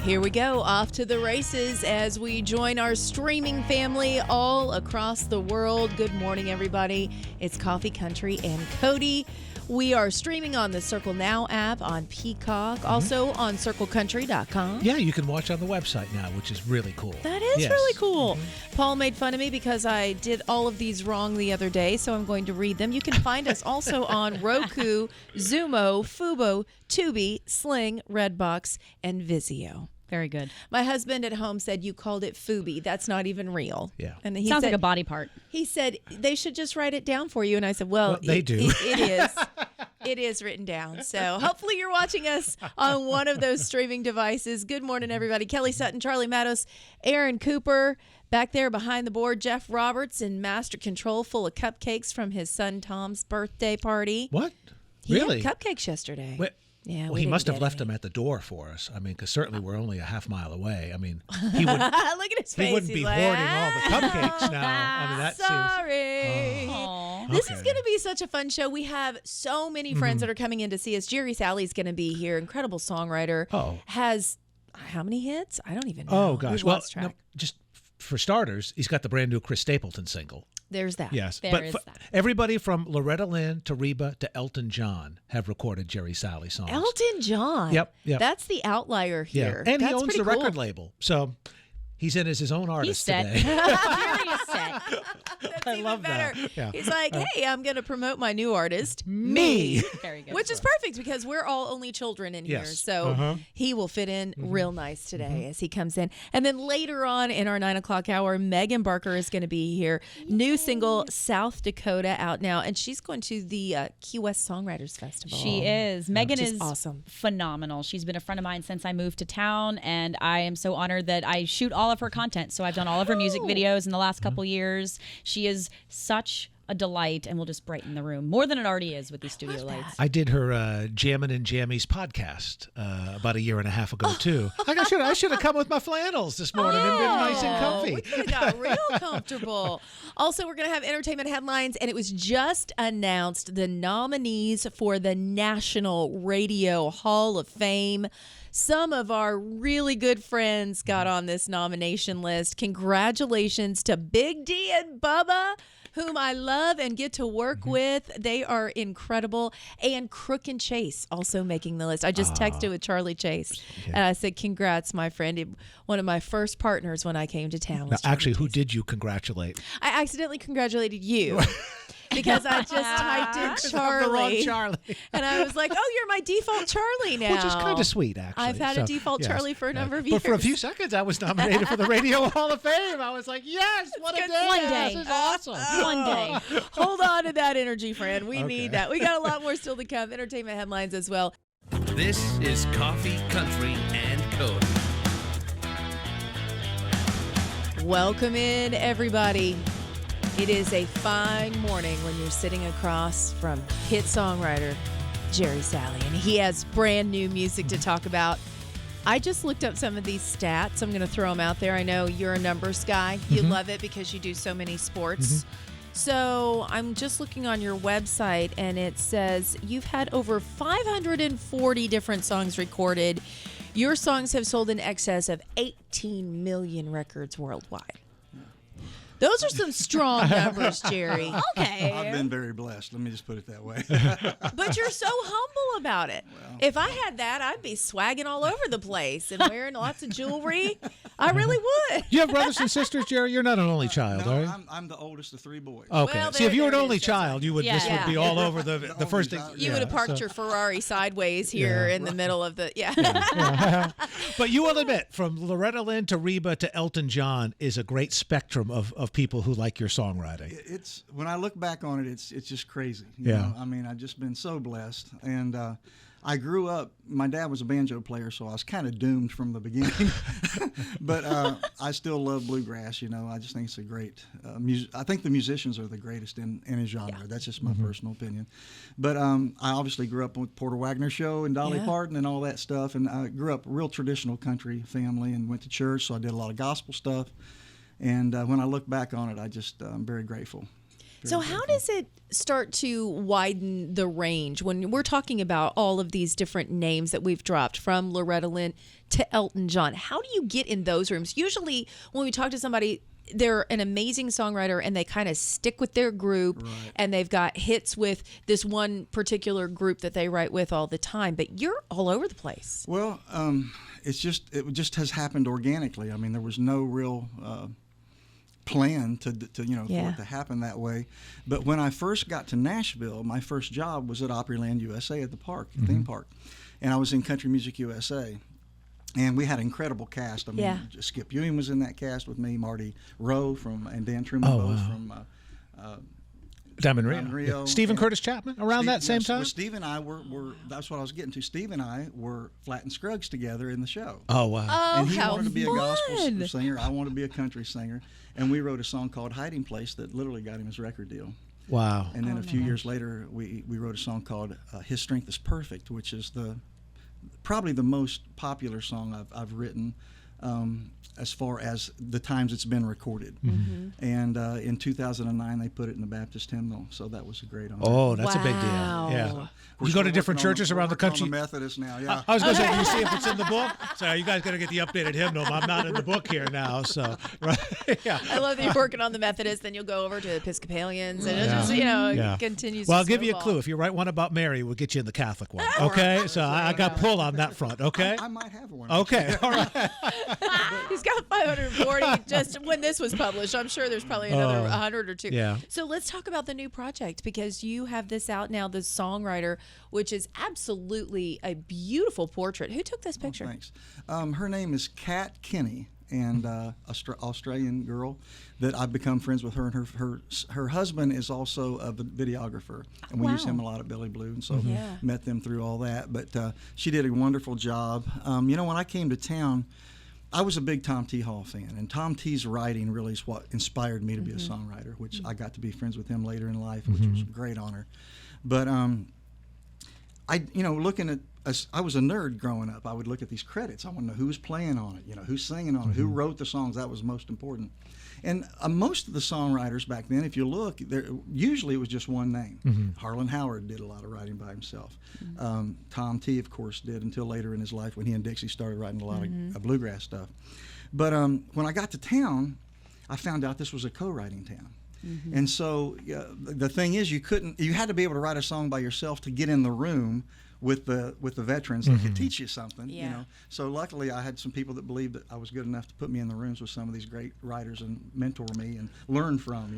Here we go, off to the races as we join our streaming family all across the world. Good morning, everybody. It's Coffee Country and Cody. We are streaming on the Circle Now app, on Peacock, also on circlecountry.com. Yeah, you can watch on the website now, which is really cool. That is really cool. Paul made fun of me because I did all of these wrong the other day, so I'm going to read them. You can find us also on Roku, Zumo, Fubo, Tubi, Sling, Redbox, and Vizio. Very good. My husband at home said you called it Fubi. That's not even real. Yeah. And he Sounds said, like a body part. He said they should just write it down for you. And I said, well they do. It is. It is written down. So hopefully you're watching us on one of those streaming devices. Good morning, everybody. Kelly Sutton, Charlie Mattos, Aaron Cooper. Back there behind the board, Jeff Roberts in master control, full of cupcakes from his son Tom's birthday party. What? He Really? had cupcakes yesterday. Wait. Yeah, well, he must have left them at the door for us. I mean, because certainly we're only a half mile away. I mean, he would. Look at his face. He wouldn't be hoarding all the cupcakes now. I mean, that Sorry. Aww. This is going to be such a fun show. We have so many friends that are coming in to see us. Jerry Salley is going to be here. Incredible songwriter. Oh. Has how many hits? I don't even know. Oh, gosh. We've Well, lost track. no, just for starters, he's got the brand new Chris Stapleton single. There's that. Yes. There is that. Everybody from Loretta Lynn to Reba to Elton John have recorded Jerry Salley songs. Elton John. Yep. That's the outlier here. And That's he owns pretty the cool. record label. So he's in as his own artist today. Jerry is set. That's I even love better. that. Yeah. He's like, hey, I'm going to promote my new artist, Me. Very good. Which is perfect because we're all only children in here. Yes. So he will fit in real nice today as he comes in. And then later on in our 9 o'clock hour, Megan Barker is going to be here. New single, South Dakota, out now. And she's going to the Key West Songwriters Festival. She is. Megan Which is is awesome. phenomenal. She's been a friend of mine since I moved to town, and I am so honored that I shoot all of her content. So I've done all of her music videos in the last couple years. She is such a delight and will just brighten the room more than it already is with these studio lights. I did her Jammin' and Jammies podcast about a year and a half ago, too. I should have come with my flannels this morning and been nice and comfy. We could have got real comfortable. Also, we're going to have entertainment headlines, and it was just announced the nominees for the National Radio Hall of Fame. Some of our really good friends got on this nomination list. Congratulations to Big D and Bubba, whom I love and get to work with. They are incredible. And Crook and Chase also making the list. I just texted with Charlie Chase, and I said, congrats, my friend. One of my first partners when I came to town was Now, actually, Charlie who Chase. did you congratulate? I accidentally congratulated you. Because I just typed in Charlie. The wrong Charlie. And I was like, oh, you're my default Charlie now. Which is kind of sweet, actually. I've had a default Charlie for a number of But for a years. few seconds, I was nominated for the Radio Hall of Fame. I was like, yes, what a good. day. One day. This is awesome. One day. Hold on to that energy, friend. We Okay. need that. We got a lot more still to come. Entertainment headlines as well. This is Coffee, Country, and Cody. Welcome in, everybody. It is a fine morning when you're sitting across from hit songwriter Jerry Salley, and he has brand new music to talk about. I just looked up some of these stats. I'm going to throw them out there. I know you're a numbers guy. You love it because you do so many sports. So I'm just looking on your website, and it says you've had over 540 different songs recorded. Your songs have sold in excess of 18 million records worldwide. Those are some strong numbers, Jerry. Okay. I've been very blessed. Let me just put it that way. But you're so humble about it. If I had that, I'd be swagging all over the place and wearing lots of jewelry. I really would. You have brothers and sisters, Jerry? You're not an only child, no, are you? I'm the oldest of three boys. Okay. Well, See, if you were an there it only is. child, you would. This Yeah. would be all over the first thing. child. You would have parked your Ferrari sideways here in the middle of the, But you will admit, from Loretta Lynn to Reba to Elton John is a great spectrum of people who like your songwriting. It's when I look back on it, it's just crazy. Yeah. You know? I mean, I've just been so blessed, and I grew up. My dad was a banjo player, so I was kind of doomed from the beginning. But I still love bluegrass. You know, I just think it's a great music. I think the musicians are the greatest in a genre. Yeah. That's just my personal opinion. But I obviously grew up with Porter Wagner Show and Dolly Parton and all that stuff, and I grew up a real traditional country family and went to church, so I did a lot of gospel stuff. And when I look back on it, I'm very grateful. So how does it start to widen the range when we're talking about all of these different names that we've dropped, from Loretta Lynn to Elton John? How do you get in those rooms? Usually when we talk to somebody, they're an amazing songwriter and they kind of stick with their group, and they've got hits with this one particular group that they write with all the time. But you're all over the place. Well, it just has happened organically. I mean, there was no real plan to for it to happen that way. But when I first got to Nashville, my first job was at Opryland USA at the park, theme park, and I was in Country Music USA. And we had an incredible cast. I mean, Skip Ewing was in that cast with me, Marty Rowe and Dan Truman both from Diamond Rio. Rio. Stephen Curtis Chapman around that same time? Well, Steve and I were that's what I was getting to. Steve and I were Flat and Scruggs together in the show. Oh, wow. Oh, And he how wanted to be fun. a gospel singer. I wanted to be a country singer. And we wrote a song called Hiding Place that literally got him his record deal. Wow. And then a few years later, we wrote a song called His Strength is Perfect, which is probably the most popular song I've written as far as the times it's been recorded. And in 2009, they put it in the Baptist hymnal, so that was a great honor. Oh, that's a big deal. Wow. Yeah. You go to different churches around the country. On the Methodist now, yeah. I was going to say, do you see if it's in the book? So you guys got to get the updated hymnal. I'm not in the book here now, so right. Yeah. I love that you're working on the Methodist, then you'll go over to Episcopalians, and it just, it continues. Well, to I'll give you a snowball. clue. If you write one about Mary, we'll get you in the Catholic one. Okay? So I got pull on that front. Okay? I might have one. Okay. All right. He's got 540 just when this was published. I'm sure there's probably another 100 or two. Yeah. So let's talk about the new project, because you have this out now, the songwriter, which is absolutely a beautiful portrait. Who took this picture? Thanks. Her name is Kat Kinney, and Australian girl that I've become friends with her. And her husband is also a videographer, and we use him a lot at Billy Blue, and so met them through all that. But she did a wonderful job. When I came to town, I was a big Tom T. Hall fan, and Tom T's writing really is what inspired me to be a songwriter, which I got to be friends with him later in life, which was a great honor. But looking at I was a nerd growing up. I would look at these credits. I want to know who was playing on it, who's singing on it, who wrote the songs. That was most important. And most of the songwriters back then, if you look, usually it was just one name. Harlan Howard did a lot of writing by himself. Tom T, of course, did until later in his life when he and Dixie started writing a lot of bluegrass stuff. But when I got to town, I found out this was a co-writing town. And so the thing is, you had to be able to write a song by yourself to get in the room with the veterans that could teach you something. So luckily I had some people that believed that I was good enough to put me in the rooms with some of these great writers and mentor me and learn from.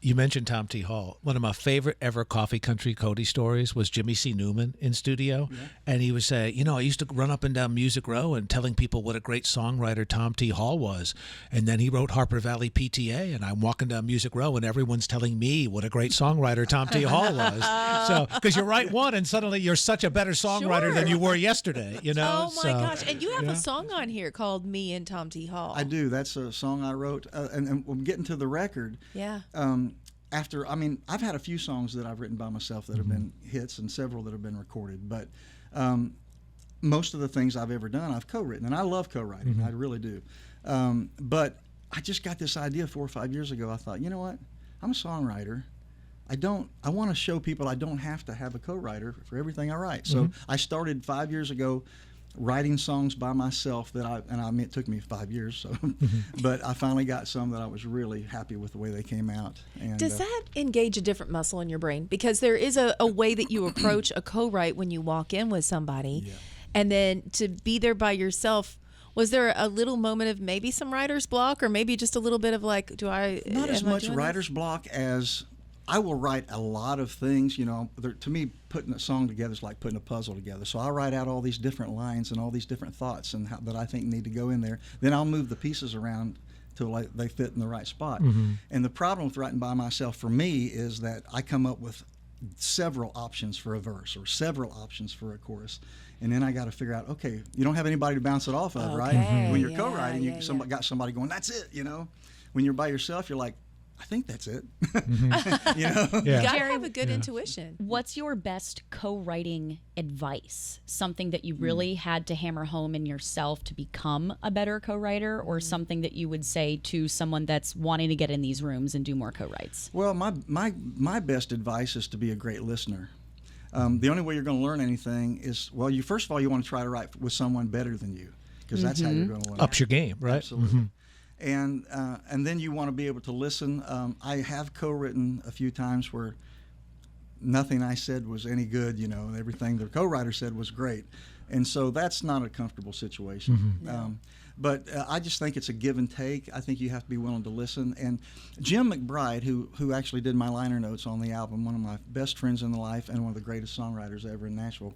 You mentioned Tom T. Hall. One of my favorite ever Coffee Country Cody stories was Jimmy C. Newman in studio, and he would say, I used to run up and down Music Row and telling people what a great songwriter Tom T. Hall was, and then he wrote Harper Valley PTA, and I'm walking down Music Row and everyone's telling me what a great songwriter Tom T. Hall was. So because you write one and suddenly you're such a better songwriter than you were yesterday. Oh my gosh! And you have a song on here called "Me and Tom T. Hall." I do. That's a song I wrote, and I'm getting to the record. Yeah. I've had a few songs that I've written by myself that have been hits, and several that have been recorded. But most of the things I've ever done, I've co-written, and I love co-writing. I really do. But I just got this idea 4 or 5 years ago. I thought, you know what? I'm a songwriter. I want to show people I don't have to have a co-writer for everything I write. So I started 5 years ago writing songs by myself it took me 5 years. So, but I finally got some that I was really happy with the way they came out. And, does that engage a different muscle in your brain? Because there is a way that you approach a co-write when you walk in with somebody, and then to be there by yourself. Was there a little moment of maybe some writer's block, or maybe just a little bit of like, not as much writer's block as I will write a lot of things. To me, putting a song together is like putting a puzzle together. So I'll write out all these different lines and all these different thoughts and that I think need to go in there. Then I'll move the pieces around till they fit in the right spot. And the problem with writing by myself for me is that I come up with several options for a verse or several options for a chorus. And then I got to figure out, okay, you don't have anybody to bounce it off of, right? When you're co-writing, got somebody going, that's it, When you're by yourself, you're like, I think that's it. Mm-hmm. You know? You gotta Jerry, have a good intuition. What's your best co-writing advice? Something that you really had to hammer home in yourself to become a better co-writer, or something that you would say to someone that's wanting to get in these rooms and do more co-writes? Well, my best advice is to be a great listener. The only way you're going to learn anything is, well, first of all, you want to try to write with someone better than you, because that's how you're going to learn. Ups your game, right? Absolutely. And then you want to be able to listen. I have co-written a few times where nothing I said was any good, you know, and everything the co-writer said was great. And so that's not a comfortable situation. But I just think it's a give and take. I think you have to be willing to listen. And Jim McBride, who actually did my liner notes on the album, one of my best friends in life and one of the greatest songwriters ever in Nashville,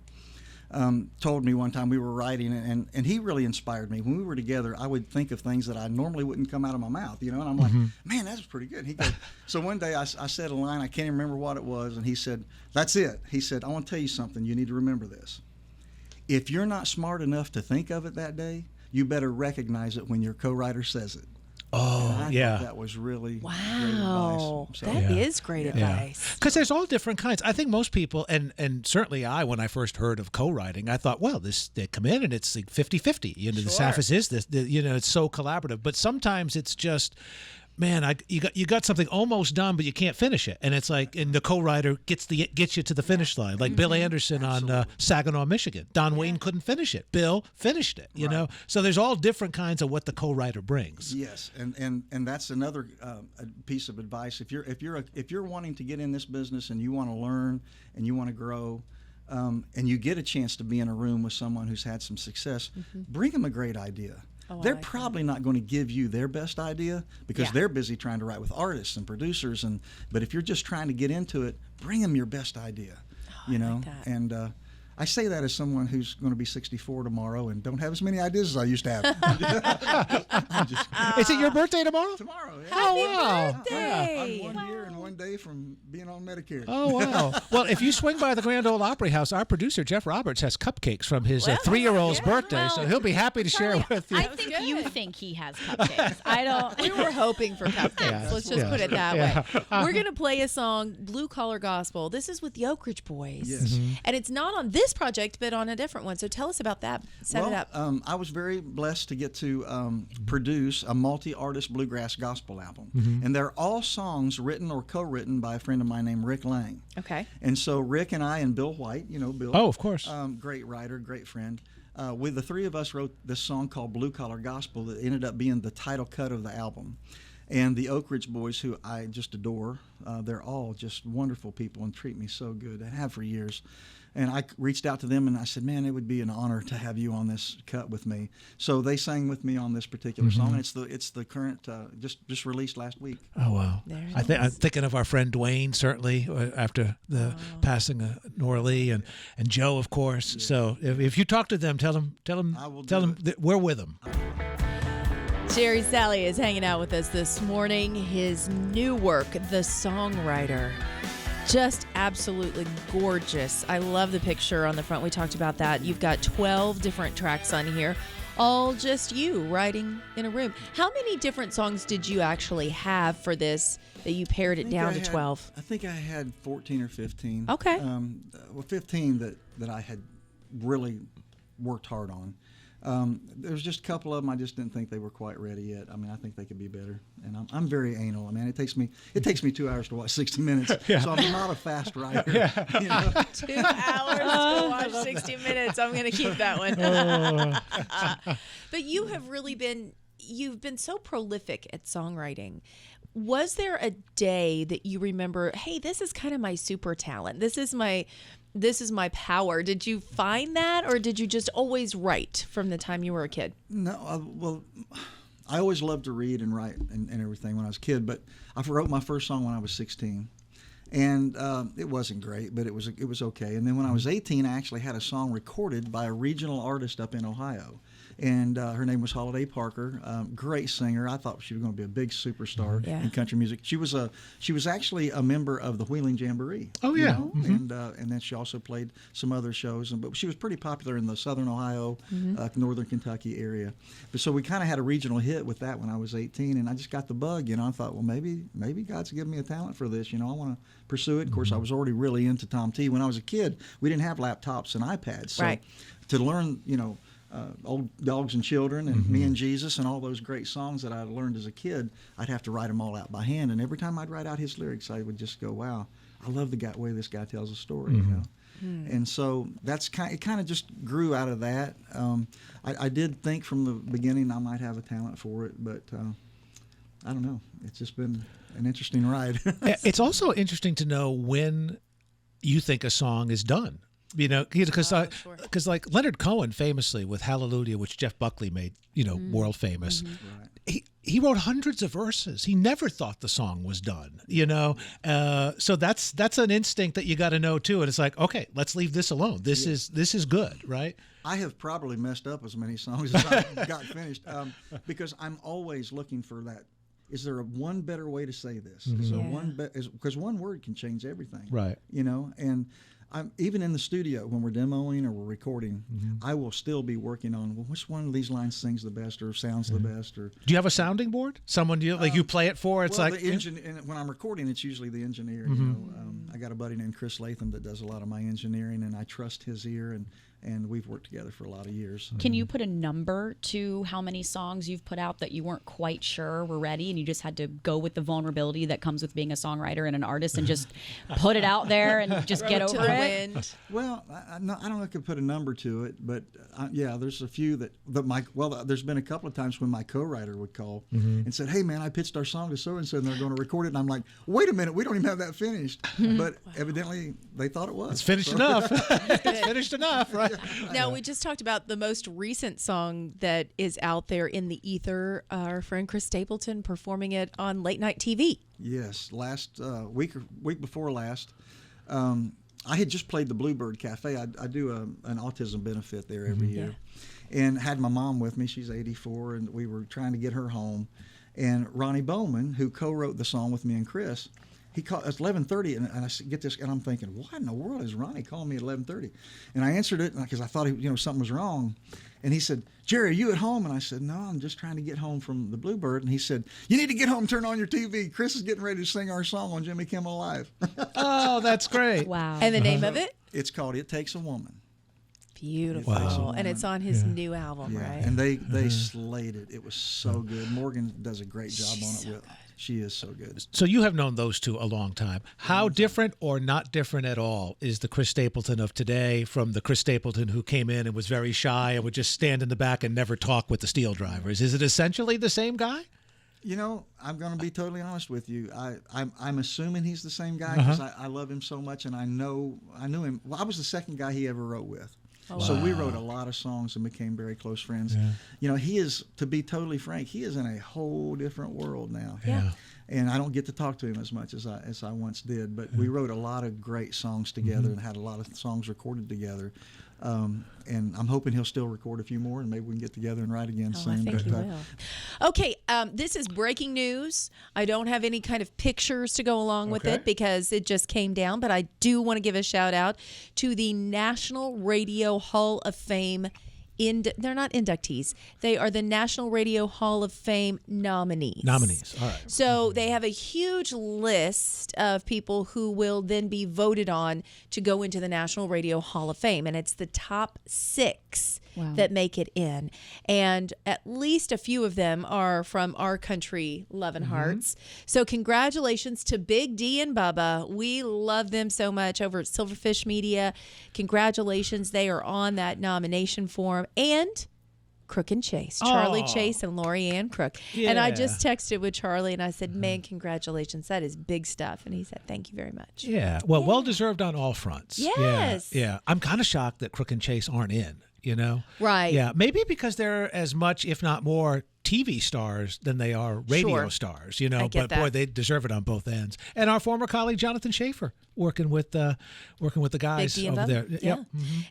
told me one time we were writing, and he really inspired me. When we were together, I would think of things that I normally wouldn't come out of my mouth, you know, and I'm like, man, that's pretty good. He goes, so one day I said a line, I can't even remember what it was, and he said, that's it. He said, I want to tell you something. You need to remember this. If you're not smart enough to think of it that day, you better recognize it when your co-writer says it. Oh, I thought that was really great Wow, advice. So, that is great advice. Because there's all different kinds. I think most people, and certainly I, when I first heard of co-writing, I thought, well, they come in and it's like 50-50. You know, the Sapphic is this, you know, it's so collaborative. But sometimes it's just, man, you got something almost done, but you can't finish it, and it's like, and the co-writer gets you to the finish line, like Bill Anderson on Saginaw, Michigan. Don Wayne couldn't finish it. Bill finished it. You know, so there's all different kinds of what the co-writer brings. Yes, and that's another piece of advice. If you're wanting to get in this business and you want to learn and you want to grow, and you get a chance to be in a room with someone who's had some success, bring them a great idea. They're probably not going to give you their best idea because they're busy trying to write with artists and producers. But if you're just trying to get into it, bring them your best idea. You know, and I say that as someone who's going to be 64 tomorrow and don't have as many ideas as I used to have. Is it your birthday tomorrow? Tomorrow, yeah. Oh, wow. Birthday. I'm 1 year and 1 day from being on Medicare. Oh, wow. Well, if you swing by the Grand Ole Opry House, our producer, Jeff Roberts, has cupcakes from his 3-year-old's birthday, so he'll be happy to share it with you. I think you think he has cupcakes. I don't. We were hoping for cupcakes. Let's just put it that way. We're going to play a song, Blue Collar Gospel. This is with the Oak Ridge Boys. Yes. And it's not on this project, but on a different one. So tell us about that. Set it up. I was very blessed to get to produce a multi-artist bluegrass gospel album. And they're all songs written or co-written by a friend of mine named Rick Lang. Okay. And so Rick and I and Bill White, you know Bill. Oh, of course. Great writer, great friend. The three of us wrote this song called Blue Collar Gospel that ended up being the title cut of the album. And the Oak Ridge Boys, who I just adore, they're all just wonderful people and treat me so good. I have for years. And I reached out to them and I said, man, it would be an honor to have you on this cut with me. So they sang with me on this particular song. And it's the current, just released last week. Oh, wow. I'm thinking of our friend Dwayne, certainly, after the passing of Nora Lee, and Joe, of course. Yeah. So if you talk to them, tell them that we're with them. Jerry Salley is hanging out with us this morning. His new work, The Songwriter. Just absolutely gorgeous. I love the picture on the front. We talked about that. You've got 12 different tracks on here, all just you writing in a room. How many different songs did you actually have for this that you pared it down to 12? I think I had 14 or 15. Okay. 15 that I had really worked hard on. There's just a couple of them I just didn't think they were quite ready yet. I mean, I think they could be better. And I'm very anal. I mean, it takes me 2 hours to watch 60 Minutes, so I'm not a fast writer. You know? 2 hours to watch 60 Minutes. I'm going to keep that one. But you have really you've been so prolific at songwriting. Was there a day that you remember, hey, this is kind of my super talent. This is my power. Did you find that, or did you just always write from the time you were a kid? No, I always loved to read and write and everything when I was a kid, but I wrote my first song when I was 16. And it wasn't great, but it was okay. And then when I was 18, I actually had a song recorded by a regional artist up in Ohio. And her name was Holiday Parker, great singer. I thought she was going to be a big superstar in country music. She was actually a member of the Wheeling Jamboree. Oh yeah, and then she also played some other shows. But she was pretty popular in the Southern Ohio, Northern Kentucky area. But so we kind of had a regional hit with that when I was 18, and I just got the bug. I thought, well, maybe God's given me a talent for this. I want to pursue it. Of course, I was already really into Tom T. When I was a kid, we didn't have laptops and iPads, so to learn, Old Dogs and Children and Me and Jesus and all those great songs that I learned as a kid, I'd have to write them all out by hand. And every time I'd write out his lyrics, I would just go, wow, I love the way this guy tells a story. And so it kind of just grew out of that. I did think from the beginning I might have a talent for it, but I don't know. It's just been an interesting ride. It's also interesting to know when you think a song is done. Because like Leonard Cohen famously with Hallelujah, which Jeff Buckley made, world famous. Right. He wrote hundreds of verses. He never thought the song was done. So that's an instinct that you got to know too. And it's like, okay, let's leave this alone. This is good, right? I have probably messed up as many songs as I got finished because I'm always looking for that. Is there one better way to say this? Is there because one word can change everything, right? And even in the studio when we're demoing or we're recording, I will still be working on which one of these lines sings the best or sounds the best. Or do you have a sounding board? Someone you play it for? It's and when I'm recording, it's usually the engineer. I got a buddy named Chris Latham that does a lot of my engineering, and I trust his ear, and we've worked together for a lot of years. Can you put a number to how many songs you've put out that you weren't quite sure were ready and you just had to go with the vulnerability that comes with being a songwriter and an artist and just put it out there and just get over it? Well, I don't know if I could put a number to it, but there's a few there's been a couple of times when my co-writer would call and said, hey man, I pitched our song to so-and-so and they're going to record it. And I'm like, wait a minute, we don't even have that finished. But evidently they thought it was. It's finished enough. It's finished enough, right? Now, we just talked about the most recent song that is out there in the ether. Our friend Chris Stapleton performing it on late night TV. Yes, last week before last. I had just played the Bluebird Cafe. I do an autism benefit there every year, and had my mom with me. She's 84, and we were trying to get her home. And Ronnie Bowman, who co-wrote the song with me and Chris, he called. It's 11:30, and I get this, and I'm thinking, what in the world is Ronnie calling me at 11:30? And I answered it because I thought something was wrong. And he said, Jerry, are you at home? And I said, no, I'm just trying to get home from the Bluebird. And he said, you need to get home and turn on your TV. Chris is getting ready to sing our song on Jimmy Kimmel Live. Oh, that's great. Wow. And the name of it? It's called It Takes a Woman. Beautiful. Wow. And it's on his new album, right? And they slayed it. It was so good. Morgan does a great job on it. She is so good. So you have known those two a long time. How different or not different at all is the Chris Stapleton of today from the Chris Stapleton who came in and was very shy and would just stand in the back and never talk with the steel drivers? Is it essentially the same guy? I'm going to be totally honest with you. I'm assuming he's the same guy because I love him so much, and I knew him. Well, I was the second guy he ever wrote with. Oh, so we wrote a lot of songs and became very close friends. Yeah. He is, to be totally frank, he is in a whole different world now. Yeah. And I don't get to talk to him as much as I once did. But we wrote a lot of great songs together and had a lot of songs recorded together. And I'm hoping he'll still record a few more, and maybe we can get together and write again soon. I think he will. Okay, this is breaking news. I don't have any kind of pictures to go along with it because it just came down, but I do want to give a shout out to the National Radio Hall of Fame. They're not inductees. They are the National Radio Hall of Fame nominees. All right. So they have a huge list of people who will then be voted on to go into the National Radio Hall of Fame. And it's the top 6 that make it in. And at least a few of them are from our country, Lovin' Hearts. So congratulations to Big D and Bubba. We love them so much over at Silverfish Media. Congratulations. They are on that nomination form. And Crook and Chase, Charlie Chase and Lori Ann Crook. Yeah. And I just texted with Charlie and I said, man, congratulations. That is big stuff. And he said, thank you very much. Yeah. Well, well-deserved on all fronts. Yes. Yeah. I'm kind of shocked that Crook and Chase aren't in, Right. Yeah. Maybe because they're as much, if not more, TV stars than they are radio Sure. stars, you know. I get But boy, that. they deserve it on both ends. And our former colleague Jonathan Schaefer working with the guys Big D and over there. Bubba? Yep. Yeah.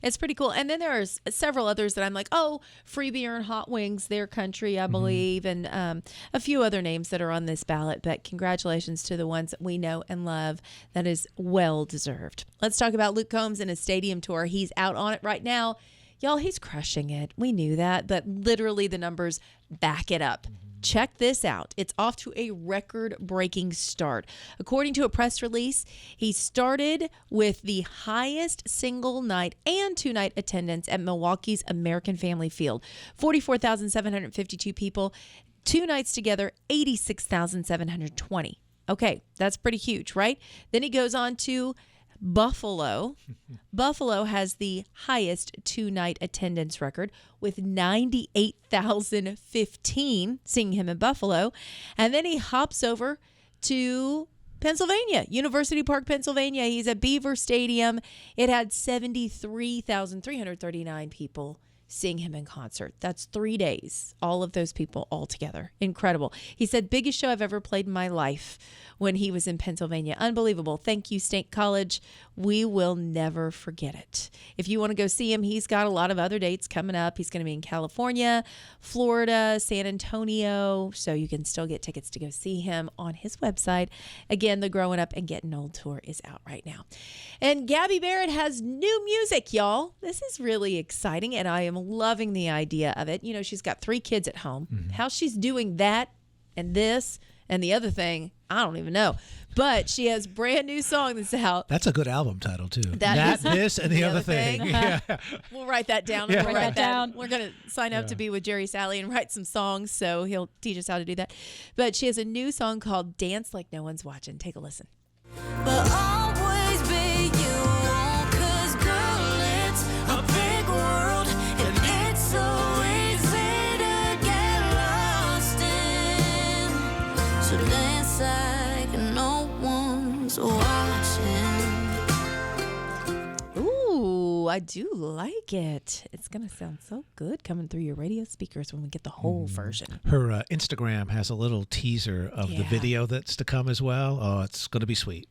It's pretty cool. And then there's several others that I'm like, oh, Free Beer and Hot Wings, their country, I believe, and a few other names that are on this ballot. But congratulations to the ones that we know and love. That is well deserved. Let's talk about Luke Combs and his stadium tour. He's out on it right now. Y'all, he's crushing it. We knew that, but literally the numbers back it up. Check this out. It's off to a record-breaking start. According to a press release, he started with the highest single night and two-night attendance at Milwaukee's American Family Field. 44,752 people. 2 nights together, 86,720. Okay, that's pretty huge, right? Then he goes on to Buffalo. Buffalo has the highest 2-night attendance record with 98,015 seeing him in Buffalo. And then he hops over to Pennsylvania, University Park, Pennsylvania. He's at Beaver Stadium. It had 73,339 people seeing him in concert. That's 3 days, all of those people all together. Incredible. He said, biggest show I've ever played in my life when he was in Pennsylvania. Unbelievable. Thank you, State College. We will never forget it. If you want to go see him, he's got a lot of other dates coming up. He's going to be in California, Florida, San Antonio, so you can still get tickets to go see him on his website. Again, the Growing Up and Getting Old tour is out right now. And Gabby Barrett has new music, y'all. This is really exciting, and I am loving the idea of it. You know, she's got 3 kids at home. How she's doing that and this and the other thing, I don't even know. But she has a brand new song that's out. That's a good album title too. That is this, and the other thing. Yeah. We'll write that down. Yeah. We'll Write that down. We're going to sign up to be with Jerry Salley and write some songs, so he'll teach us how to do that. But she has a new song called Dance Like No One's Watching. Take a listen. But always be you, 'cause girl, it's a big world, and it's so easy to get lost in. So dance like no one's watching. Ooh, I do like it. It's going to sound so good coming through your radio speakers when we get the whole version. Her Instagram has a little teaser of the Yeah. video that's to come as well. Oh, it's going to be sweet.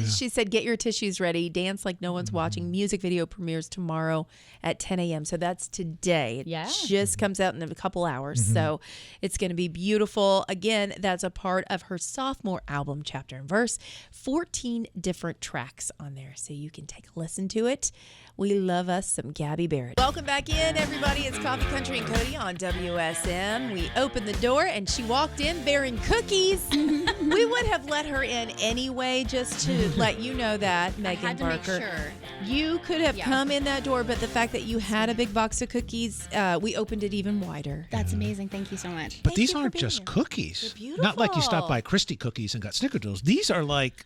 She said, get your tissues ready. Dance like no one's watching. Music video premieres tomorrow at 10 a.m. So that's today. It Yeah. just comes out in a couple hours. So it's going to be beautiful. Again, that's a part of her sophomore album, Chapter and Verse. 14 different tracks on there. So you can take a listen to it. We love us some Gabby Barrett. Welcome back in, everybody. It's Coffee Country and Cody on WSM. We opened the door and she walked in bearing cookies. We would have let her in anyway, just to let you know that, Megan had to make Barker. sure. You could have Yeah. come in that door, but the fact that you had a big box of cookies, we opened it even wider. That's amazing. Thank you so much. But Thank these you for aren't being just here. cookies. They're Not like you beautiful. stopped by Christie Cookies and got snickerdoodles. These are like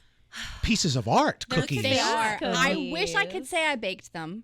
pieces of art cookies. They are. Cookies. I wish I could say I baked them.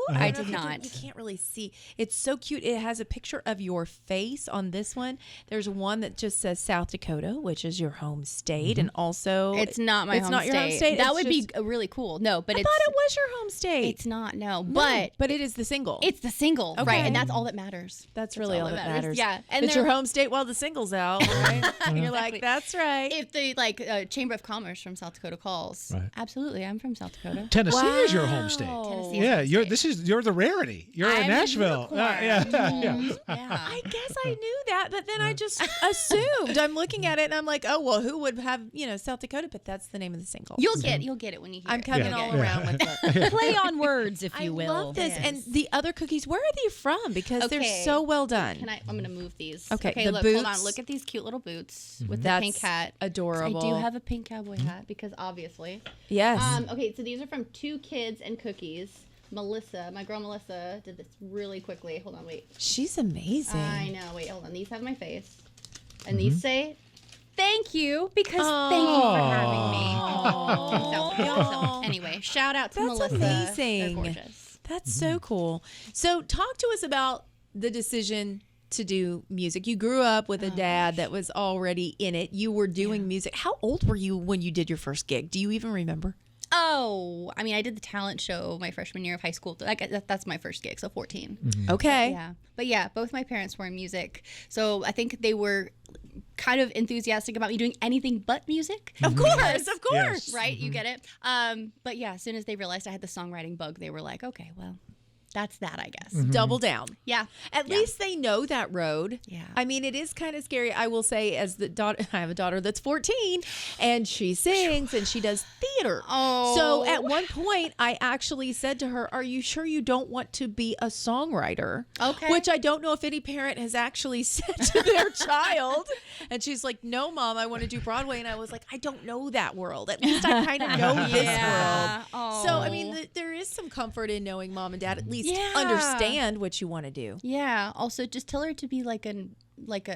I did not. You can't really see. It's so cute. It has a picture of your face on this one. There's one that just says South Dakota, which is your home state, and also It's not my it's home not state. your home state. That It's would just- be really cool. No, but I it's thought it was your home state. it's not. No, No, but it is the single. it's the single, Okay. right? And that's all that matters. That's really all that matters. Yeah, and it's your they're- home state while the single's out, right? And you're like, Exactly. that's right. If the Chamber of Commerce from South Dakota calls, Right. absolutely, I'm from South Dakota. Tennessee is your home state. Tennessee. Yeah, you're the rarity. You're in I'm a Nashville. unicorn. Yeah. Yeah. I guess I knew that, but then I just assumed. I'm looking at it and I'm like, oh well, who would have South Dakota? But that's the name of the single. You'll get it when you hear I'm it. coming Yeah. all around with it. Play on words, if I you will. love this. Yes. And the other cookies, where are they from? Because they're Okay. so well done. I'm gonna move these. Okay, the look, hold boots. on. Look at these cute little boots with the That's pink hat. adorable. I do have a pink cowboy hat because obviously. Yes. Okay, so these are from Two Kids and Cookies. Melissa, my girl Melissa, did this really quickly. Hold on, wait. She's amazing. I know. Wait, hold on. These have my face, and these say, "Thank you," because thank you for having me. So, anyway, shout out to That's Melissa. amazing. They're gorgeous. That's so cool. So talk to us about the decision to do music. You grew up with a dad that was already in it. You were doing music. How old were you when you did your first gig? Do you even remember? Oh, I mean, I did the talent show my freshman year of high school. That's my first gig, so 14. Okay. Yeah. But yeah, both my parents were in music. So I think they were kind of enthusiastic about me doing anything but music. Of course. Yes. Right? You get it? But yeah, as soon as they realized I had the songwriting bug, they were like, okay, well, that's that, I guess. Double down. Yeah. At least they know that road. Yeah. I mean, it is kind of scary. I will say, as the daughter, I have a daughter that's 14, and she sings and she does theater. Oh. So at one point, I actually said to her, "Are you sure you don't want to be a songwriter?" Okay. Which I don't know if any parent has actually said to their child. And she's like, "No, Mom, I want to do Broadway." And I was like, "I don't know that world. At least I kind of know this world." Oh. So I mean, there is some comfort in knowing Mom and Dad at least Yeah. understand what you want to do. Yeah. Also, just tell her to be like a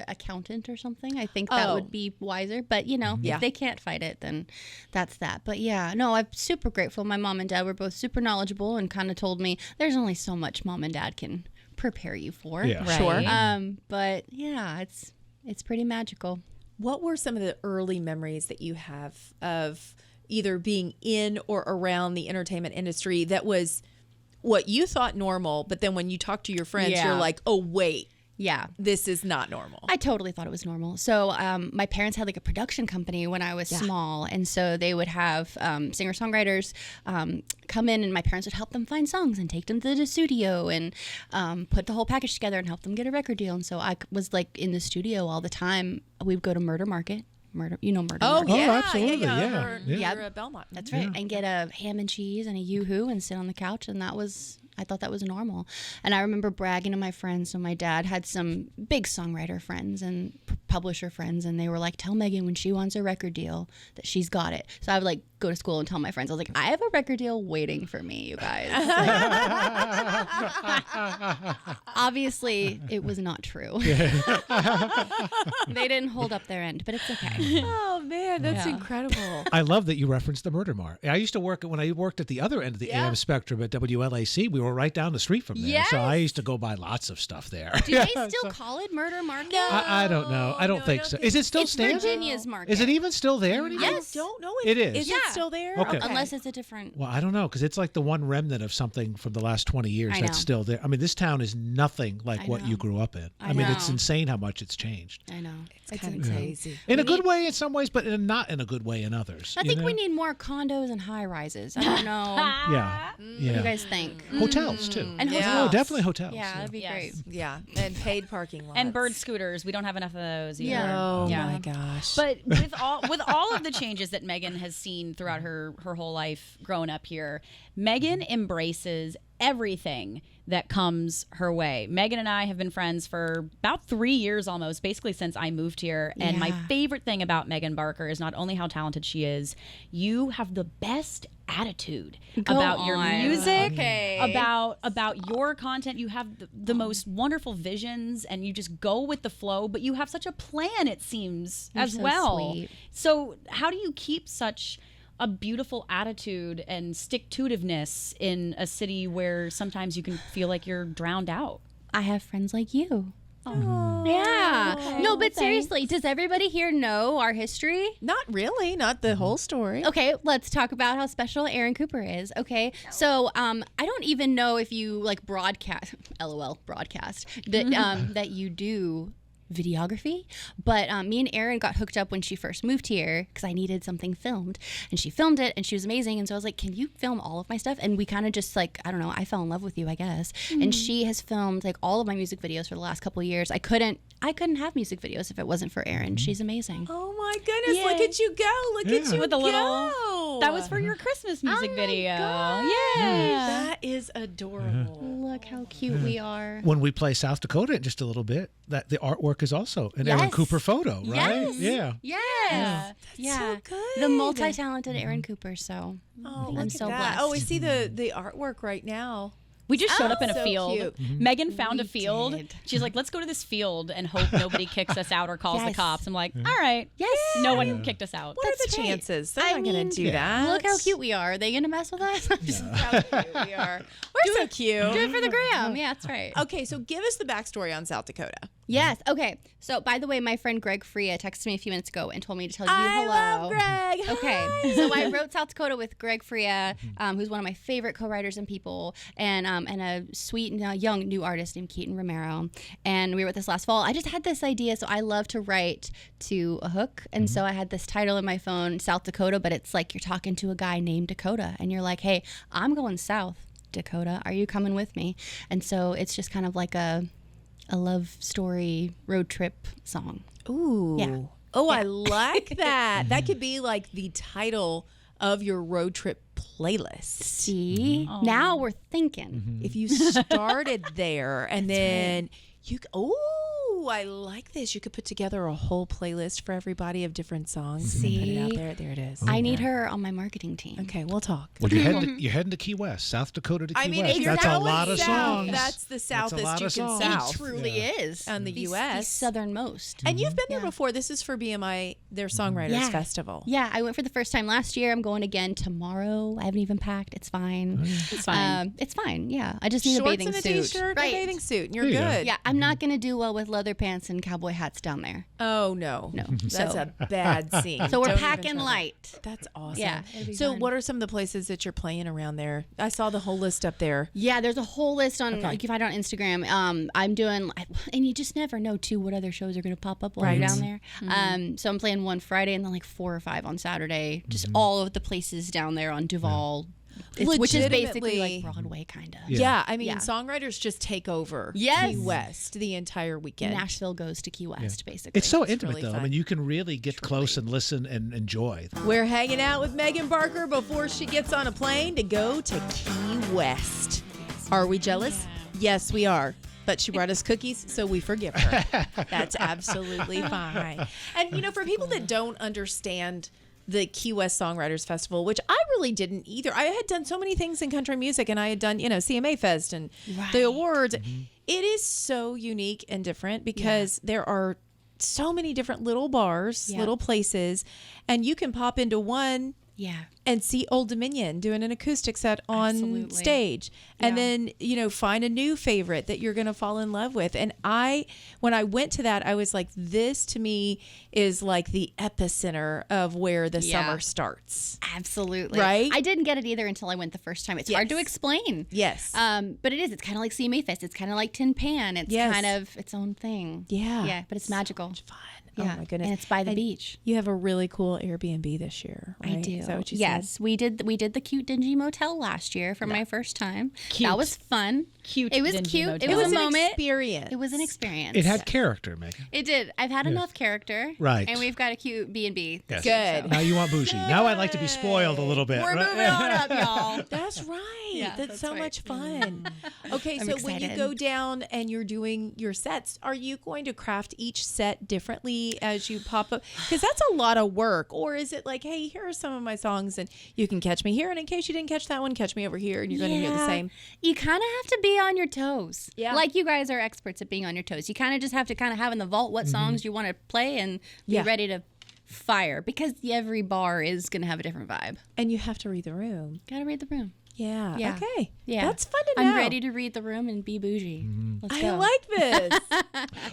accountant or something. I think that would be wiser. But Yeah. if they can't fight it, then that's that. But yeah, no, I'm super grateful. My mom and dad were both super knowledgeable and kind of told me there's only so much Mom and Dad can prepare you for. Yeah. Right. Sure. But yeah, it's pretty magical. What were some of the early memories that you have of either being in or around the entertainment industry that was what you thought normal, but then when you talk to your friends, Yeah. you're like, "Oh, wait, Yeah. this is not normal." I totally thought it was normal. So my parents had like a production company when I was small. And so they would have singer-songwriters come in, and my parents would help them find songs and take them to the studio and put the whole package together and help them get a record deal. And so I was like in the studio all the time. We'd go to Murder Market. Murder Market. absolutely, yeah. You're a Belmont. That's right. And get a ham and cheese and a yoo-hoo and sit on the couch. And I thought that was normal. And I remember bragging to my friends. So my dad had some big songwriter friends and publisher friends. And they were like, tell Megan when she wants a record deal that she's got it. So I would like go to school and tell my friends. I was like, I have a record deal waiting for me, you guys. Obviously, it was not true. They didn't hold up their end, but it's okay. Oh, man, that's Yeah. incredible. I love that you referenced the Murder Mart. I used to work when I worked at the other end of the AM spectrum at WLAC. We were right down the street from there, so I used to go buy lots of stuff there. Do they still call it Murder Market? I don't know. I don't think so. Is it still It's standing? Virginia's Market. Is it even still there anymore? Yes. I don't know It if is. it still there? Okay. Unless it's a different. Well, I don't know, because it's like the one remnant of something from the last 20 years I that's know. still there. I mean, this town is nothing like I what know. you grew up in. I mean, it's know. insane how much it's changed. I know. It's kind of crazy. In a good way in some ways, but not in a good way in others. I think you we know? need more condos and high rises. I don't know. Yeah. What do Yeah. you guys think? Hotels, too. And Yeah. Oh, hotels. definitely hotels. Yeah, that'd be Yes. great. Yeah, and paid parking lots. And bird scooters. We don't have enough of those either. Yeah. Oh, Yeah. my gosh. But with all of the changes that Megan has seen throughout her whole life growing up here, Megan embraces everything that comes her way. Megan and I have been friends for about 3 years almost, basically since I moved here. And my Yeah. favorite thing about Megan Barker is not only how talented she is, you have the best attitude Go about your on. music, Okay. about your content. You have the most wonderful visions, and you just go with the flow, but you have such a plan, it seems, You're as so well. sweet. So how do you keep such a beautiful attitude and stick-to-itiveness in a city where sometimes you can feel like you're drowned out? I have friends like you. Yeah. No, but seriously, does everybody here know our history? Not really, not the whole story. Okay, let's talk about how special Aaron Cooper is. Okay, so I don't even know if you like broadcast, LOL, broadcast that that you do videography, but me and Erin got hooked up when she first moved here because I needed something filmed, and she filmed it, and she was amazing. And so I was like, can you film all of my stuff? And we kind of just like, I don't know, I fell in love with you, I guess. And she has filmed like all of my music videos for the last couple of years. I couldn't have music videos if it wasn't for Erin. She's amazing. Oh my goodness, look at you go. Look at you With a go. little- That was for your Christmas music video. God. Yeah. That is adorable. Look how cute we are. When we play South Dakota in just a little bit, that the artwork is also an Aaron Yes. Cooper photo, right? Yes. Yeah. Yes. Yeah. so good. The multi-talented Aaron Cooper. So Oh, I'm look so at that. blessed. Oh, we see the artwork right now. We just showed up in a so field. cute. Megan found a We field. did. She's like, let's go to this field and hope nobody kicks us out or calls the Yes. cops. I'm like, all right. Yes. No one kicked us out. What are That's the right. chances? They're I not going mean, to do that. Look how cute we are. Are they gonna mess with us? How cute we are. We're so cute. Do it for the gram. Yeah, that's right. Okay, so give us the backstory on South Dakota. Yes. Okay. So, by the way, my friend Greg Freya texted me a few minutes ago and told me to tell you I hello. love Greg. Okay. Hi. So I wrote South Dakota with Greg Freya, who's one of my favorite co-writers and people, and a sweet young new artist named Keaton Romero. And we wrote this last fall. I just had this idea. So I love to write to a hook, and so I had this title in my phone, South Dakota, but it's like you're talking to a guy named Dakota, and you're like, hey, I'm going south, Dakota. Are you coming with me? And so it's just kind of like a love story road trip song. Ooh. Yeah. Oh, I like that. That could be like the title of your road trip playlist. See? Now we're thinking. If you started there and then you, I like this. You could put together a whole playlist for everybody of different songs. And then put it out See? there. There it is. I need her on my marketing team. Okay, we'll talk. Well, you're heading to Key West, South Dakota to Key I mean, West. if you're That's a going lot of south, songs. that's the a southest lot you of can songs. south It truly is. on the The U.S. southernmost. And you've been there before. This is for BMI, their Songwriters Yeah. Festival. Yeah, I went for the first time last year. I'm going again tomorrow. I haven't even packed. It's fine. It's fine. It's fine. Yeah, I just need Shorts a bathing and a suit. t-shirt, Right. and a bathing suit, and you're There you go. good. Yeah, I'm not gonna do well with leather pants and cowboy hats down there. Oh no, No. that's So- a bad scene. So we're Don't even packing try that. light. That's awesome. Yeah, it'll be So fun. what are some of the places that you're playing around there? I saw the whole list up there. Yeah, there's a whole list on. Like, you can find it on Instagram. I'm doing, and you just never know too what other shows are gonna pop up while you're down there. So I'm playing one Friday and then like 4 or 5 on Saturday. Just all of the places down there on Duval. Which is basically like Legitimately. Broadway, kind of. Yeah, I mean, Yeah. songwriters just take over Yes. Key West the entire weekend. Nashville goes to Key West, basically. It's so It's intimate, really though. fun. I mean, you can really get close and listen and enjoy. We're hanging out with Megan Barker before she gets on a plane to go to Key West. Are we jealous? Yes, we are. But she brought us cookies, so we forgive her. That's absolutely fine. And, you know, for people that don't understand the Key West Songwriters Festival, which I really didn't either. I had done so many things in country music, and I had done, CMA Fest and the awards. It is so unique and different because there are so many different little bars, Yep. little places, and you can pop into one Yeah. and see Old Dominion doing an acoustic set on Absolutely. stage, and Yeah. then find a new favorite that you're going to fall in love with. And when I went to that, I was like, this to me is like the epicenter of where the Yeah. summer starts. Absolutely. Right? I didn't get it either until I went the first time. It's hard to Yes. explain. Yes. But it is. It's kind of like CMA Fest. It's kind of like Tin Pan. It's Yes. kind of its own thing. Yeah. Yeah, but it's magical. Fun. Yeah. Oh my goodness. And it's by the beach. You have a really cool Airbnb this year, right? I do. Is that what you yes, said? we did the cute dingy motel last year for my first time. Cute. That was fun. Cute It was dingy cute. motel. It was an a moment. experience. It was an experience. It had character, Megan. It did. I've had enough character. Right. And we've got a cute B&B. Yes. Good. Now you want bougie. Now I'd like to be spoiled a little bit. We're right? moving on up, y'all. That's right. Yeah, that's that's so right. much fun. Okay, I'm so when you excited. go down and you're doing your sets, are you going to craft each set differently as you pop up? Because that's a lot of work. Or is it like, hey, here are some of my songs, and you can catch me here, and in case you didn't catch that one, catch me over here, and you're going to hear the Yeah. same. You kind of have to be on your toes. Yeah. Like you guys are experts at being on your toes. You kind of just have to kind of have in the vault what songs you want to play and be Yeah. ready to fire because every bar is going to have a different vibe. And you have to read the room. Got to read the room. Yeah. Yeah. Okay. Yeah. That's fun to know. I'm ready to read the room and be bougie. Let's I go. like this.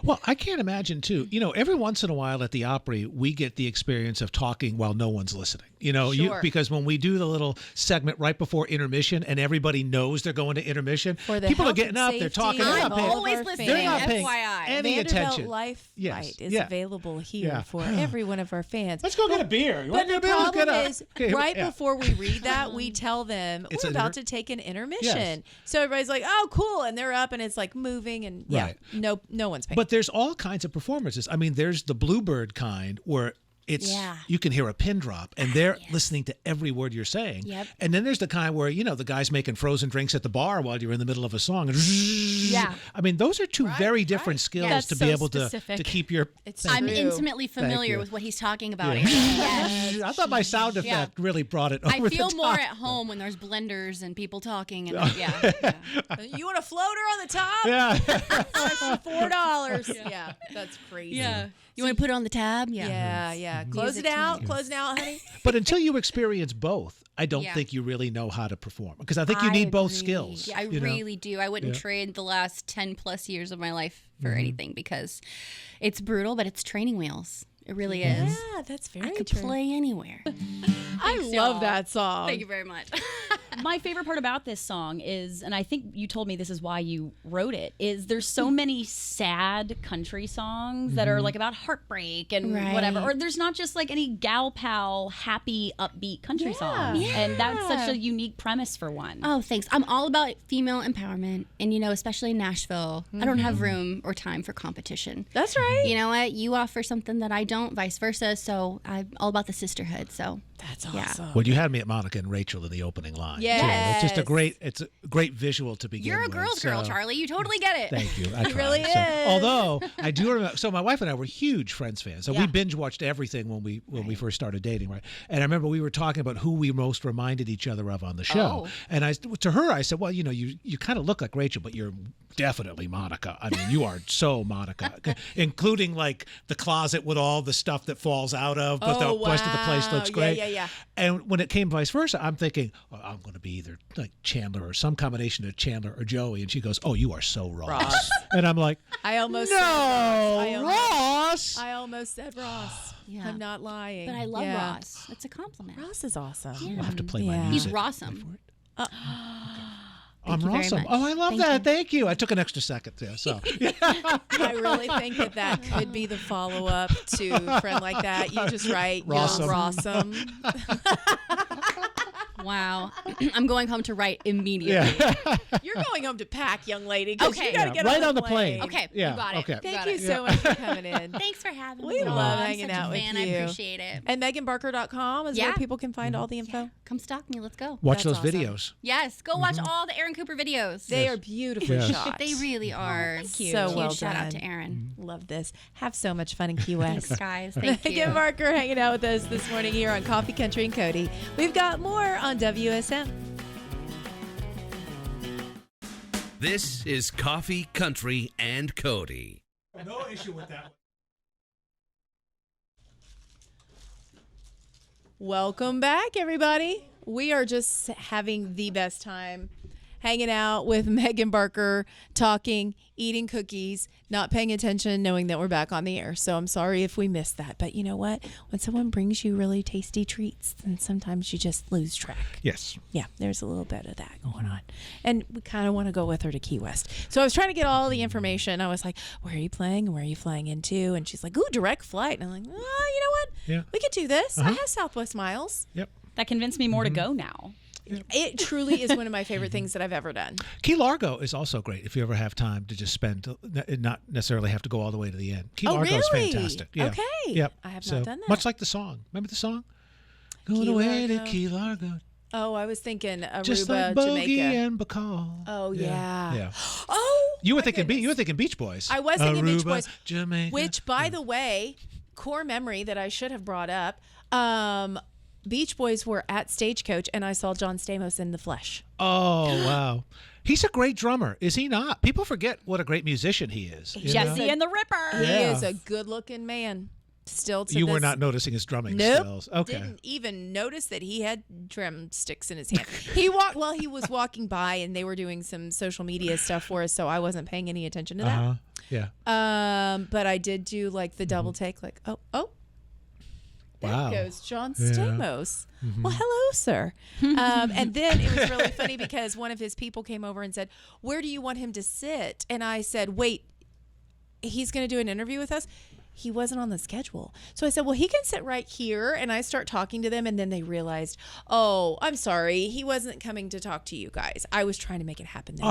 Well, I can't imagine too. Every once in a while at the Opry, we get the experience of talking while no one's listening. Sure. Because when we do the little segment right before intermission, and everybody knows they're going to intermission, For the people are health getting and up, they're safety talking. of They're I'm not paying, all always our listening. they're not paying FYI. any Vanderbilt attention. Life Yes. Flight is Yeah. available here Yeah. for every one of our fans. Let's go get a beer. You But want the a beer? Let's get problem a- is, Okay, right yeah. before we read that, we tell them It's we're an about inter- to take an intermission. Yes. So everybody's like, "Oh, cool!" and they're up, and it's like moving, and yeah, Right. no one's paying. But there's all kinds of performances. I mean, there's the Bluebird kind where it's Yeah. you can hear a pin drop and they're listening to every word you're saying. Yep. And then there's the kind where, the guy's making frozen drinks at the bar while you're in the middle of a song. Yeah. I mean, those are two very different skills That's to so be able specific. to keep your It's I'm true. intimately familiar you. with what he's talking about. Yeah. Yes. I thought my sound effect really brought it over I feel the more top. at home when there's blenders and people talking. And yeah. You want a floater on the top? Yeah. $4. Yeah, that's crazy. You want to put it on the tab? Yeah. Yeah, close Music it to out. me. Close it out, honey. But until you experience both, I don't Yeah. think you really know how to perform, because I think you I need both agree. skills. Yeah, I you know? really do. I wouldn't Yeah. trade the last 10 plus years of my life Mm-hmm. for anything because it's brutal, but it's training wheels. It really is. Yeah, that's very I could true. play anywhere. I Thanks, love y'all. that song. Thank you very much. My favorite part about this song is, and I think you told me this is why you wrote it, is there's so many sad country songs that are like about heartbreak and whatever. Or there's not just like any gal pal, happy, upbeat country songs. And that's such a unique premise for one. Oh, thanks. I'm all about female empowerment. And, especially in Nashville, I don't have room or time for competition. That's right. You know what? You offer something that I don't, vice versa. So I'm all about the sisterhood. So That's Yeah. awesome. Well, you had me at Monica and Rachel in the opening line. Yes. too. It's a great visual to begin you're a with. girl's girl, so- Charlie. You totally get it. Thank you. I tried. really So, is. although I do remember, so my wife and I were huge Friends fans. So we Yeah. binge watched everything when we first started dating, right? And I remember we were talking about who we most reminded each other of on the show. Oh. And to her I said, well, you kind of look like Rachel, but you're definitely Monica. I mean, you are so Monica, including like the closet with all the stuff that falls out of, but Oh, the rest of the place wow. looks great. Yeah. And when it came vice versa, I'm thinking, oh, I'm going to be either like Chandler or some combination of Chandler or Joey. And she goes, oh, you are so Ross. And I'm like, I almost said no, Ross. Ross. I almost said Ross. Yeah. I'm not lying. But I love Yeah. Ross. It's a compliment. Ross is awesome. I'll have to play my Yeah. music. He's Rossum. I'm you very awesome. much. Oh, I love Thank that. you. Thank you. I took an extra second there. So I really think that could be the follow-up to Friend Like That. You just write, Rossum. You're Rossum. Wow. I'm going home to write immediately. You're going home to pack, young lady, because Okay. you got to Yeah, get right on on the plane. Okay, Yeah, you got it. okay. Thank Got you it. so much for coming in. Thanks for having We me. love I'm hanging such out a with fan. you. I appreciate it. And meganbarker.com is where Yeah. people can find all the info. Come stalk me. Let's go. watch That's those awesome. videos. Yes, go watch all the Aaron Cooper videos. They are beautifully Yes. shot. They really are. thank you. So Huge well shout out done. to Aaron. Love this. Have so much fun in Key West. Thanks, guys. Thank you. Megan Barker hanging out with us this morning here on Coffee Country and Cody. We've got more on WSM. This is Coffee, Country, and Cody. No issue with that. Welcome back, everybody. We are just having the best time hanging out with Megan Barker, talking, eating cookies, not paying attention, knowing that we're back on the air. So I'm sorry if we missed that. But you know what? When someone brings you really tasty treats, then sometimes you just lose track. Yes. Yeah, there's a little bit of that going on. And we kind of want to go with her to Key West. So I was trying to get all the information. I was like, where are you playing and where are you flying into? And she's like, ooh, direct flight. And I'm like, oh, you know what? Yeah. We could do this. I have Southwest Miles. Yep. That convinced me more to go now. It truly is one of my favorite things that I've ever done. Key Largo is also great if you ever have time to just spend, not necessarily have to go all the way to the end. Key Oh, Largo is really? fantastic. Yeah. Okay. Yep. I have So, not done that. Much like the song. Remember the song? Going Key away to Largo. Key Largo. Oh, I was thinking Just Aruba, like Bogey Jamaica. and Bacall. Oh, yeah. Yeah. Oh, You were my thinking goodness. Beach Boys. I was thinking Beach Aruba, Boys, Jamaica. which, by the way, core memory that I should have brought up. Beach Boys were at Stagecoach, and I saw John Stamos in the flesh. Oh, wow. He's a great drummer, is he not? People forget what a great musician he is. you know? Jesse and the Ripper. He Yeah. is a good-looking man. Still to You this were not noticing his drumming Nope. skills. Okay. Didn't even notice that he had drumsticks in his hand. He was walking by, and they were doing some social media stuff for us, so I wasn't paying any attention to that. Yeah. But I did do like the double take, like, oh, there Wow. goes John Yeah. Stamos. Well, hello, sir. And then it was really funny because one of his people came over and said, where do you want him to sit? And I said, wait, he's going to do an interview with us? He wasn't on the schedule. So I said, well, he can sit right here. And I start talking to them. And then they realized, oh, I'm sorry. He wasn't coming to talk to you guys. I was trying to make it happen. Then.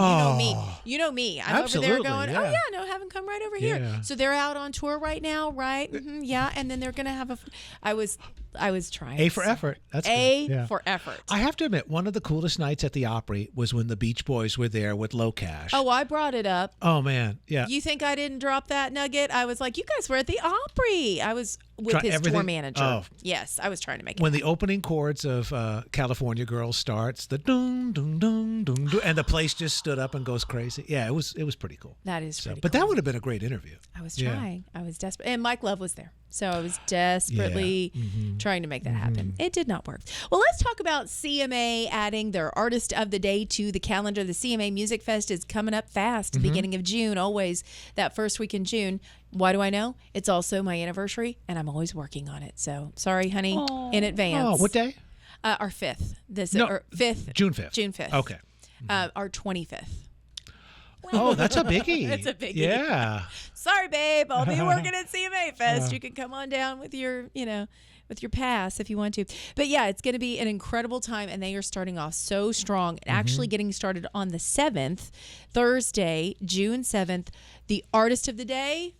You know me. I'm over Absolutely, there going, yeah. oh, yeah, no, have him come right over here. Yeah. So they're out on tour right now, right? Yeah. And then they're going to have I was trying. A for effort. That's A good. Yeah. for effort. I have to admit, one of the coolest nights at the Opry was when the Beach Boys were there with Low Cash. Oh, I brought it up. Oh, man. Yeah. You think I didn't drop that nugget? I was like, you guys were at the Opry. I was with Try his tour everything- manager. oh. Yes, I was trying to make it. When the opening chords of California Girls starts, the dun dun dun dun dun, and the place just stood up and goes crazy. Yeah, it was pretty cool. That is pretty But cool. that would have been a great interview. I was Yeah. trying. I was desperate. And Mike Love was there. So I was desperately trying to make that happen. It did not work. Well, let's talk about CMA adding their Artist of the Day to the calendar. The CMA Music Fest is coming up fast, beginning of June, always that first week in June. Why do I know? It's also my anniversary, and I'm always working on it. So sorry, honey, in advance. Oh, what day? Our 5th. Or 5th. June 5th. June 5th. Okay. Our 25th. Oh, that's a biggie. It's a biggie. Yeah. Sorry, babe. I'll be working at CMA Fest. You can come on down with your, with your pass if you want to. But yeah, it's going to be an incredible time, and they are starting off so strong. Actually getting started on the 7th, Thursday, June 7th. The Artist of the Day,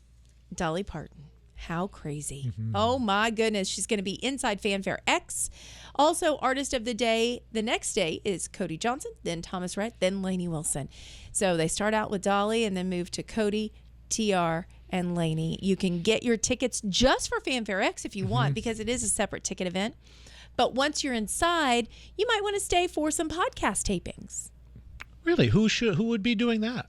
Dolly Parton. How crazy. Oh, my goodness. She's going to be inside Fanfare X. Also, Artist of the Day, the next day is Cody Johnson, then Thomas Rhett, then Lainey Wilson. So they start out with Dolly and then move to Cody, TR, and Lainey. You can get your tickets just for Fanfare X if you want, because it is a separate ticket event. But once you're inside, you might want to stay for some podcast tapings. Really? Who would be doing that?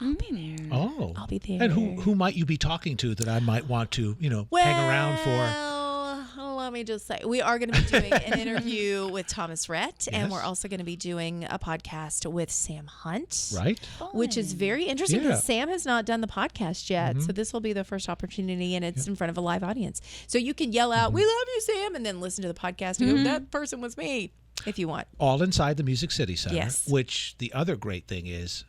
I'll be there. Oh. I'll be there. And who might you be talking to that I might want to, hang around for? Well, let me just say, we are going to be doing an interview with Thomas Rhett, and Yes. we're also going to be doing a podcast with Sam Hunt. Right? Which is very interesting Yeah. because Sam has not done the podcast yet. So this will be the first opportunity, and it's in front of a live audience. So you can yell out, "We love you, Sam," and then listen to the podcast and go, "That person was me," if you want. All inside the Music City Center. Yes. Which the other great thing is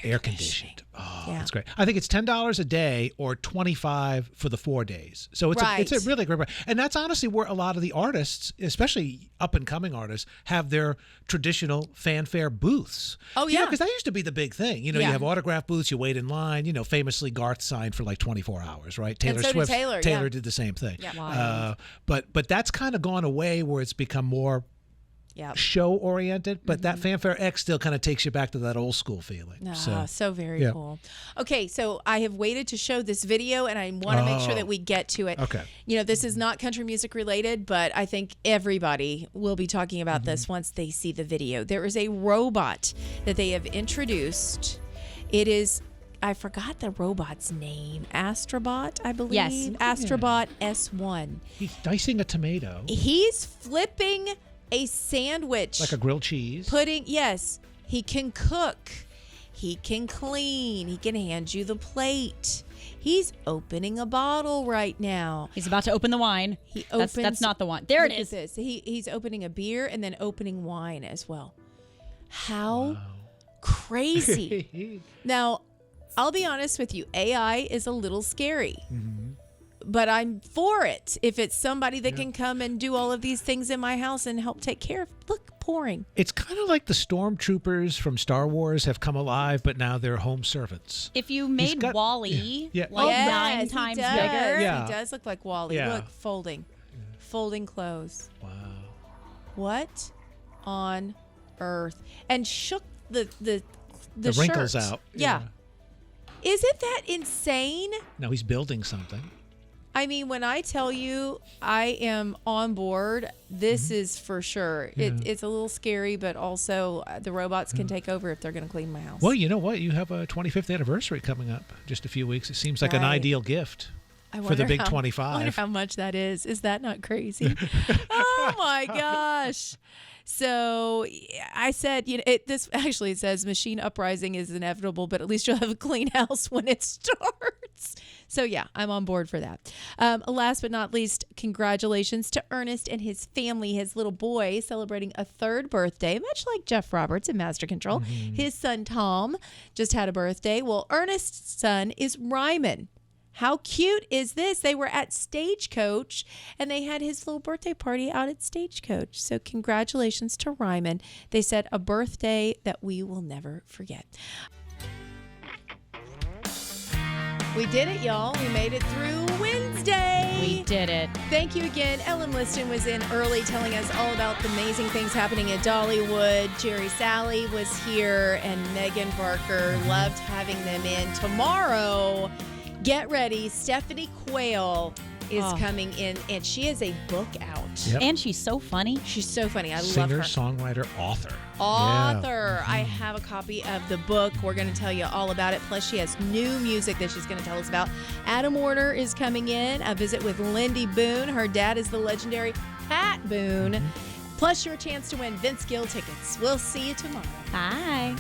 air conditioned. Oh, Yeah. that's great. I think it's $10 a day or $25 for the 4 days. So it's Right. a really great, and that's honestly where a lot of the artists, especially up and coming artists, have their traditional fanfare booths. Oh, yeah. Because that used to be the big thing. You Yeah. have autograph booths, you wait in line. Famously Garth signed for like 24 hours, right? Taylor so did Swift. Taylor, yeah. did the same thing. Yeah. Wild. But that's kind of gone away where it's become more Yeah. show oriented, but that Fanfare X still kind of takes you back to that old school feeling. So very yeah. cool. Okay, so I have waited to show this video, and I want to make sure that we get to it. Okay. This is not country music related, but I think everybody will be talking about this once they see the video. There is a robot that they have introduced. It is, I forgot the robot's name. Astrobot, I believe. Yes. Astrobot S1. He's dicing a tomato, He's flipping a sandwich. like a grilled cheese. Yes, he can cook. He can clean. He can hand you the plate. He's opening a bottle right now. He's about to open the wine. He That's opens. not the one. There it Look at is. this. He's opening a beer and then opening wine as well. How crazy. Now, I'll be honest with you. AI is a little scary. But I'm for it if it's somebody that can come and do all of these things in my house and help take care of. Look, pouring. It's kind of like the stormtroopers from Star Wars have come alive, but now they're home servants. If you made got- Wally yeah. like Yes, 9 he times does. bigger, Yeah. He does look like Wally. Yeah. Look, folding clothes. Wow. What on earth? And shook the wrinkles shirt. out. Yeah. Isn't that insane? Now he's building something. I mean, when I tell you I am on board, this is for sure. It's a little scary, but also the robots can take over if they're going to clean my house. Well, you know what? You have a 25th anniversary coming up. Just a few weeks. It seems like an Right. ideal gift I for the wonder big how- 25. I wonder how much that is. Is that not crazy? Oh my gosh. So I said, this actually says machine uprising is inevitable, but at least you'll have a clean house when it starts. So yeah, I'm on board for that. Last but not least, congratulations to Ernest and his family, his little boy celebrating a 3rd birthday, much like Jeff Roberts in Master Control. His son Tom just had a birthday. Well, Ernest's son is Ryman. How cute is this? They were at Stagecoach, and they had his little birthday party out at Stagecoach. So congratulations to Ryman. They said a birthday that we will never forget. We did it, y'all. We made it through Wednesday. we did it. Thank you again. Ellen Liston was in early telling us all about the amazing things happening at Dollywood. Jerry Salley was here, and Megan Barker. Loved having them in. Tomorrow, get ready. Stephanie Quayle is coming in, and she has a book out. Yep. And she's so funny. She's so funny. I love Singer, her. songwriter, author. Author. I have a copy of the book. We're going to tell you all about it. Plus, she has new music that she's going to tell us about. Adam Warner is coming in. A visit with Lindy Boone. Her dad is the legendary Pat Boone. Plus, your chance to win Vince Gill tickets. We'll see you tomorrow. Bye.